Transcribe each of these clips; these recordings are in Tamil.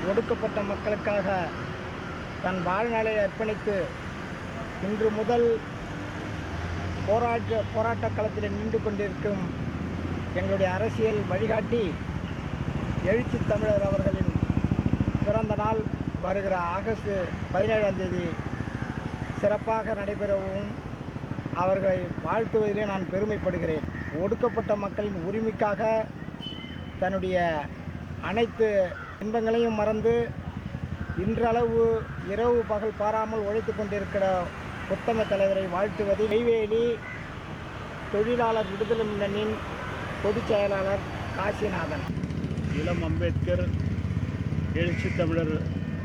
ஒடுக்கப்பட்ட மக்களுக்காக தன் வாழ்நாளை அர்ப்பணித்து இன்று முதல் போராட்ட களத்தில் நின்று கொண்டிருக்கும் எங்களுடைய அரசியல் வழிகாட்டி எழுச்சி தமிழர் அவர்களின் பிறந்த நாள் வருகிற ஆகஸ்ட் 17ஆம் தேதி சிறப்பாக நடைபெறவும் அவர்களை வாழ்த்துவதிலே நான் பெருமைப்படுகிறேன். ஒடுக்கப்பட்ட மக்களின் உரிமைக்காக தன்னுடைய அனைத்து இன்பங்களையும் மறந்து இன்றளவு இரவு பகல் பாராமல் உழைத்து கொண்டிருக்கிற உத்தம தலைவரை வாழ்த்துவது. நெய்வேலி தொழிலாளர் விடுதலை முன்னணியின் பொதுச் செயலாளர் காசிநாதன். இளம் அம்பேத்கர் எழுச்சி தமிழர்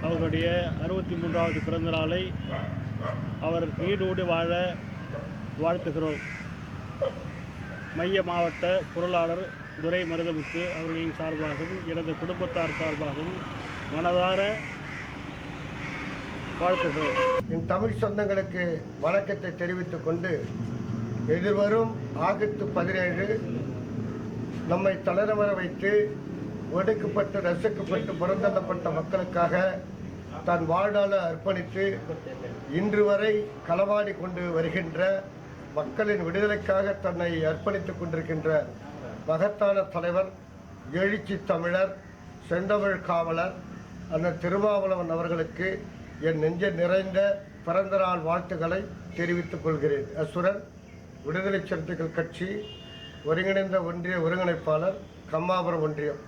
அவர்களுடைய 63வது பிறந்த நாளை அவர் நீடோடி வாழ வாழ்த்துகிறோம். மைய மாவட்ட பொருளாளர் துரை மருதமுத்து அவர்களின் சார்பாகவும் எனது குடும்பத்தார் சார்பாகவும் மனதார வாழ்த்துகிறோம். என் தமிழ் சொந்தங்களுக்கு வணக்கத்தை தெரிவித்துக் கொண்டு, எதிர்வரும் ஆகஸ்ட் 17 நம்மை தளரவர வைத்து ஒடுக்கப்பட்டு ரசிக்கப்பட்டு புறந்தள்ளப்பட்ட மக்களுக்காக தன் வாழ்நாளை அர்ப்பணித்து இன்று வரை களவாடி கொண்டு வருகின்ற மக்களின் விடுதலைக்காக தன்னை அர்ப்பணித்துக் கொண்டிருக்கின்ற மகத்தான தலைவர் எழுச்சி தமிழர் செந்தமிழ் காவலர் அண்ணன் திருமாவளவன் அவர்களுக்கு என் நெஞ்ச நிறைந்த பிறந்தநாள் வாழ்த்துக்களை தெரிவித்துக் கொள்கிறேன். அசுரன் விடுதலை சிறுத்தைகள் கட்சி ஒருங்கிணைந்த ஒன்றிய ஒருங்கிணைப்பாளர், கம்மாபுரம் ஒன்றியம்.